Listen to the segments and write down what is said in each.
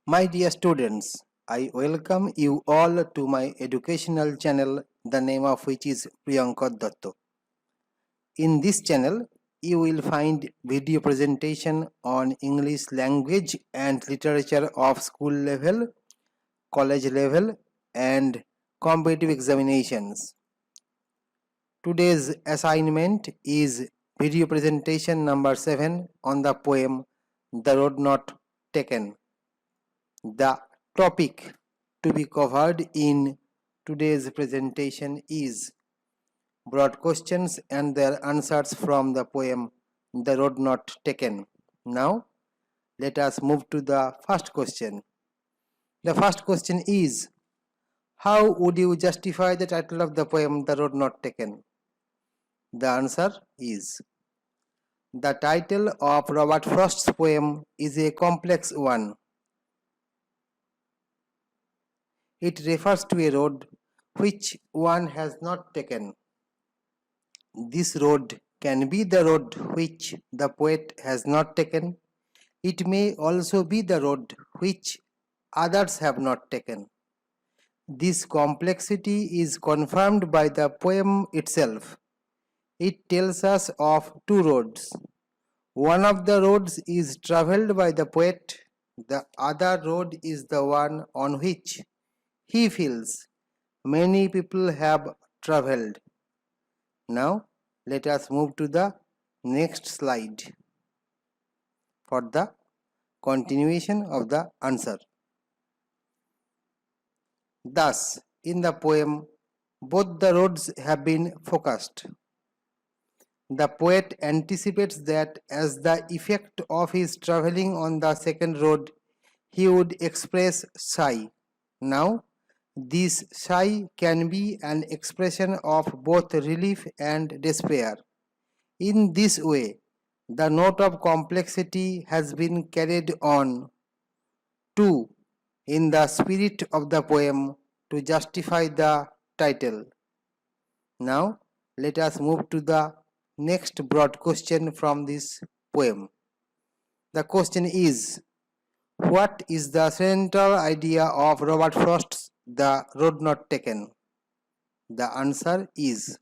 My dear students, I welcome you all to my educational channel, the name of which is Priyankar Datto. In this channel, you will find video presentation on English language and literature of school level, college level, and competitive examinations. Today's assignment is video presentation number 7 on the poem The Road Not Taken. The topic to be covered in today's presentation is broad questions and their answers from the poem The Road Not Taken. Now, let us move to the first question. The first question is, how would you justify the title of the poem The Road Not Taken? The answer is, the title of Robert Frost's poem is a complex one. It refers to a road which one has not taken. This road can be the road which the poet has not taken. It may also be the road which others have not taken. This complexity is confirmed by the poem itself. It tells us of two roads. One of the roads is travelled by the poet. The other road is the one on which he feels many people have travelled. Now, let us move to the next slide for the continuation of the answer. Thus, in the poem, both the roads have been focused. The poet anticipates that as the effect of his travelling on the second road, he would express sigh. Now, this sigh can be an expression of both relief and despair. In this way, the note of complexity has been carried on too in the spirit of the poem to justify the title. Now, let us move to the next broad question from this poem. The question is, what is the central idea of Robert Frost's The Road Not Taken? The answer is,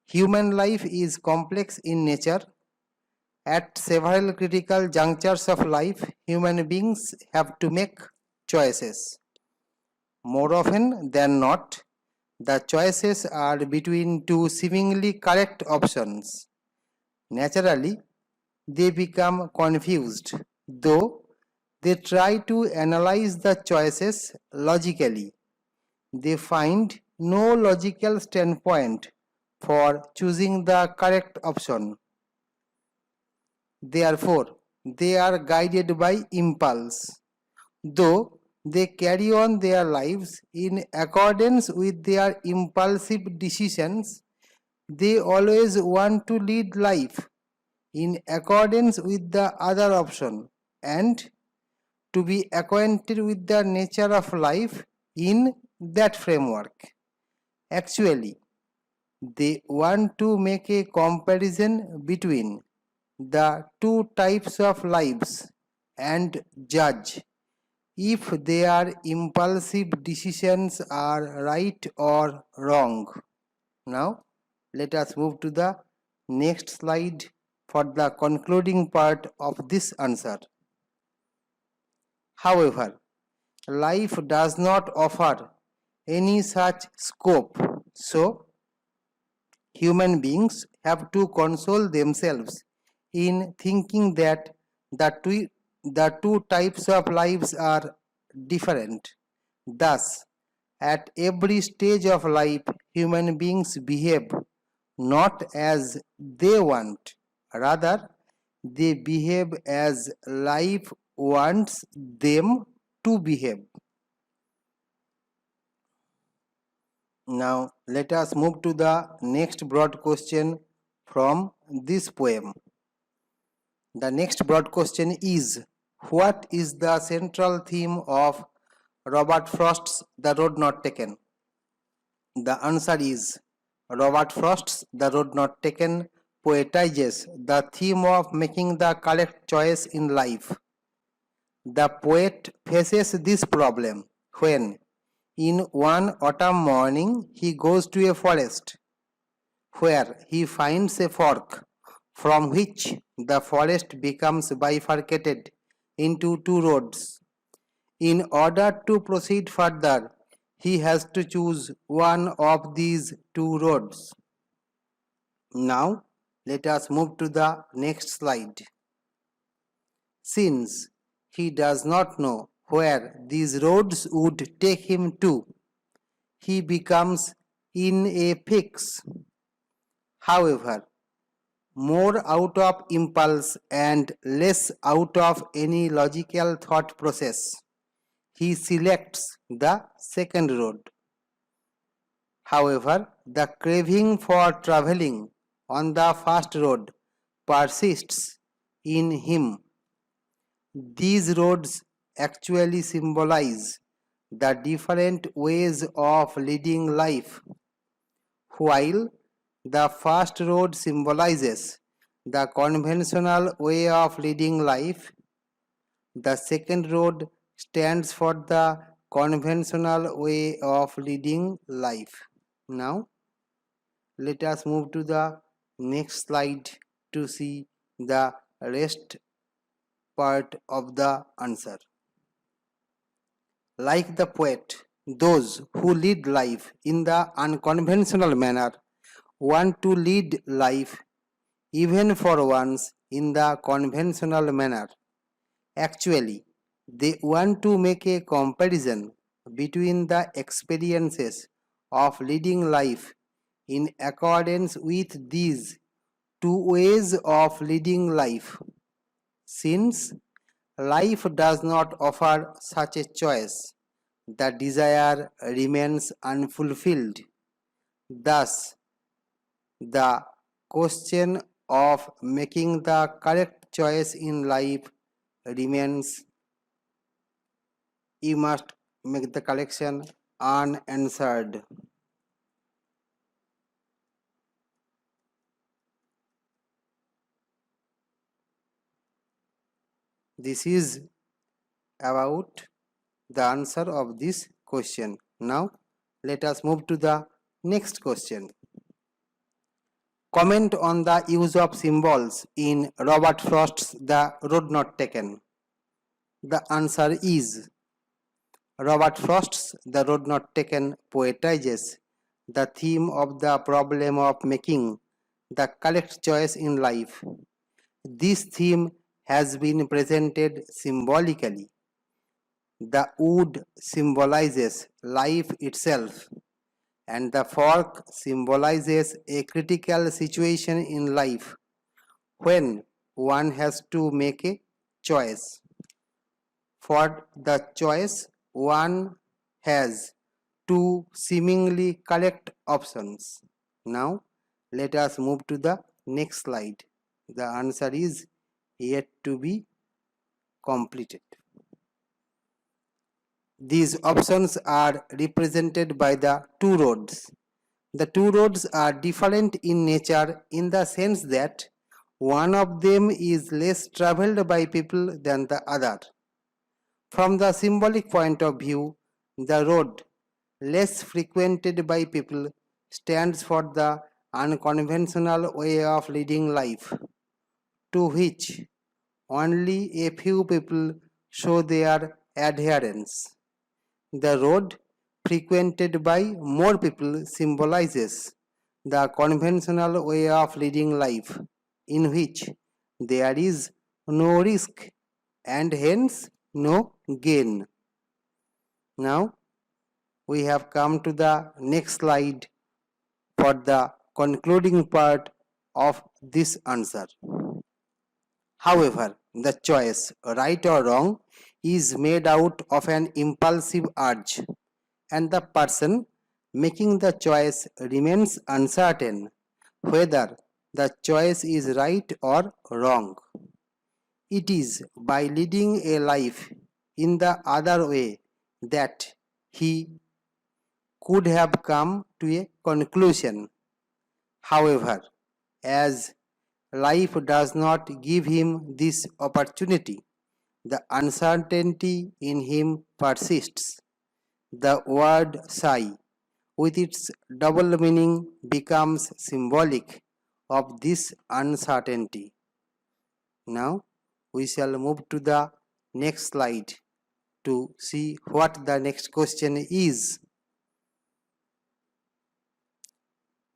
human life is complex in nature. At several critical junctures of life, human beings have to make choices. More often than not, the choices are between two seemingly correct options. Naturally, they become confused, though they try to analyze the choices logically. They find no logical standpoint for choosing the correct option. Therefore, they are guided by impulse. Though they carry on their lives in accordance with their impulsive decisions, they always want to lead life in accordance with the other option and to be acquainted with the nature of life in that framework. Actually, they want to make a comparison between the two types of lives and judge if their impulsive decisions are right or wrong. Now, let us move to the next slide for the concluding part of this answer. However, life does not offer any such scope, so human beings have to console themselves in thinking that the two types of lives are different. Thus, at every stage of life, human beings behave not as they want, rather, they behave as life wants them to behave. Now, let us move to the next broad question from this poem. The next broad question is, what is the central theme of Robert Frost's The Road Not Taken? The answer is, Robert Frost's The Road Not Taken poetizes the theme of making the correct choice in life. The poet faces this problem when, in one autumn morning, he goes to a forest where he finds a fork from which the forest becomes bifurcated into two roads. In order to proceed further, he has to choose one of these two roads. Now, let us move to the next slide. Since he does not know where these roads would take him to, he becomes in a fix. However, more out of impulse and less out of any logical thought process, he selects the second road. However, the craving for traveling on the first road persists in him. These roads actually symbolize the different ways of leading life. While the first road symbolizes the conventional way of leading life, the second road stands for the conventional way of leading life. Now, let us move to the next slide to see the rest part of the answer. Like the poet, those who lead life in the unconventional manner want to lead life even for once in the conventional manner. Actually, they want to make a comparison between the experiences of leading life in accordance with these two ways of leading life. Since life does not offer such a choice, the desire remains unfulfilled. Thus, the question of making the correct choice in life remains. You must make the collection unanswered. This is about the answer of this question. Now, let us move to the next question. Comment on the use of symbols in Robert Frost's The Road Not Taken. The answer is Robert Frost's The Road Not Taken poetizes the theme of the problem of making the correct choice in life. This theme has been presented symbolically. The wood symbolizes life itself, and the fork symbolizes a critical situation in life when one has to make a choice. For the choice, one has two seemingly correct options. Now, let us move to the next slide. The answer is yet to be completed. These options are represented by the two roads. The two roads are different in nature in the sense that one of them is less traveled by people than the other. From the symbolic point of view, the road less frequented by people stands for the unconventional way of leading life, to which only a few people show their adherence. The road frequented by more people symbolizes the conventional way of leading life, in which there is no risk and hence no gain. Now, we have come to the next slide for the concluding part of this answer. However, the choice, right or wrong, is made out of an impulsive urge, and the person making the choice remains uncertain whether the choice is right or wrong. It is by leading a life in the other way that he could have come to a conclusion. However, as life does not give him this opportunity, The uncertainty in him persists. The word sigh, with its double meaning, becomes symbolic of this uncertainty. Now we shall move to the next slide to see what the next question is.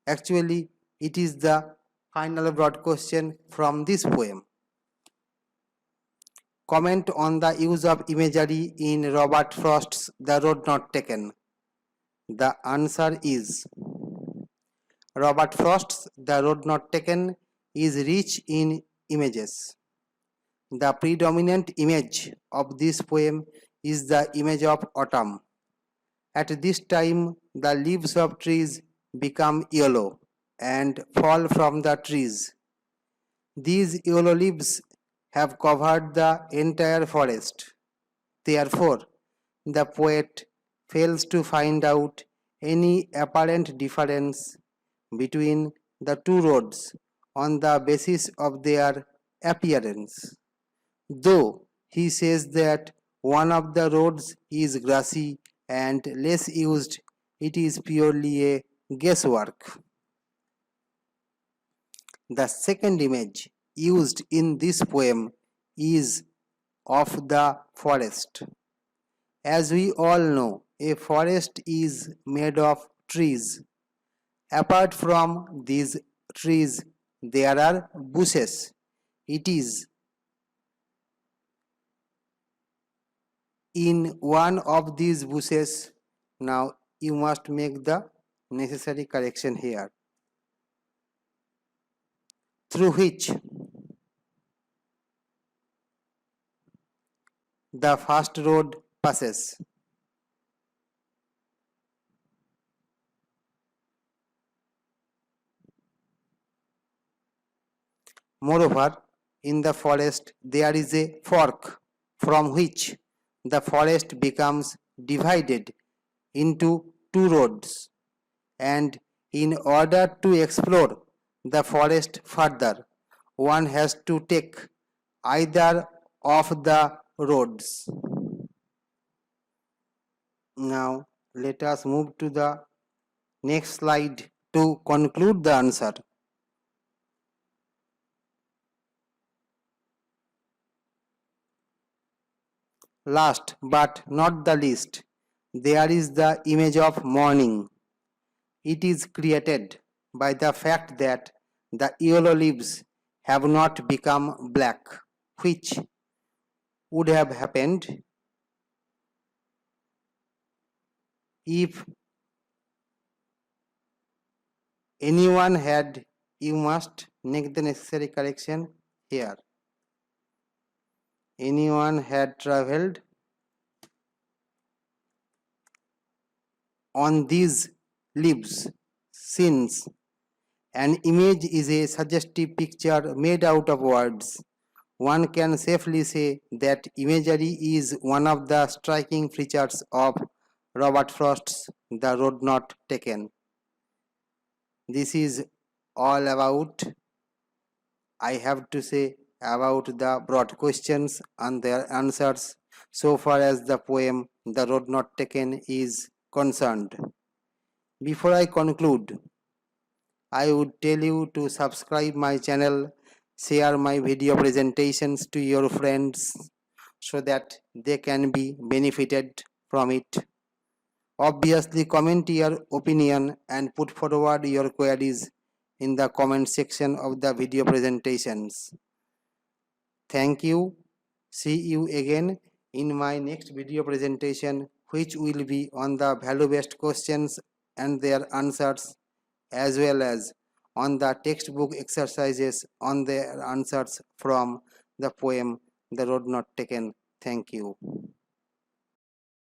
Actually, it is the final broad question from this poem. Comment on the use of imagery in Robert Frost's The Road Not Taken. The answer is Robert Frost's The Road Not Taken is rich in images. The predominant image of this poem is the image of autumn. At this time, the leaves of trees become yellow and fall from the trees. These yellow leaves have covered the entire forest. Therefore, the poet fails to find out any apparent difference between the two roads on the basis of their appearance. Though he says that one of the roads is grassy and less used, it is purely a guesswork. The second image used in this poem is of the forest. As we all know, a forest is made of trees. Apart from these trees, there are bushes. It is in one of these bushes. Now you must make the necessary correction here, through which the first road passes. Moreover, in the forest there is a fork from which the forest becomes divided into two roads, and in order to explore the forest further, one has to take either of the roads. Now let us move to the next slide to conclude the answer. Last but not the least, there is the image of morning. It is created by the fact that the yellow leaves have not become black, which would have happened if anyone had, you must make the necessary correction here. Anyone had traveled on these leaves, since an image is a suggestive picture made out of words. One can safely say that imagery is one of the striking features of Robert Frost's The Road Not Taken. This is all about, I have to say, about the broad questions and their answers so far as the poem The Road Not Taken is concerned. Before I conclude, I would tell you to subscribe my channel, share my video presentations to your friends so that they can be benefited from it. Obviously, comment your opinion and put forward your queries in the comment section of the video presentations. Thank you. See you again in my next video presentation, which will be on the value-based questions and their answers, as well as on the textbook exercises on their answers from the poem The Road Not Taken. Thank you.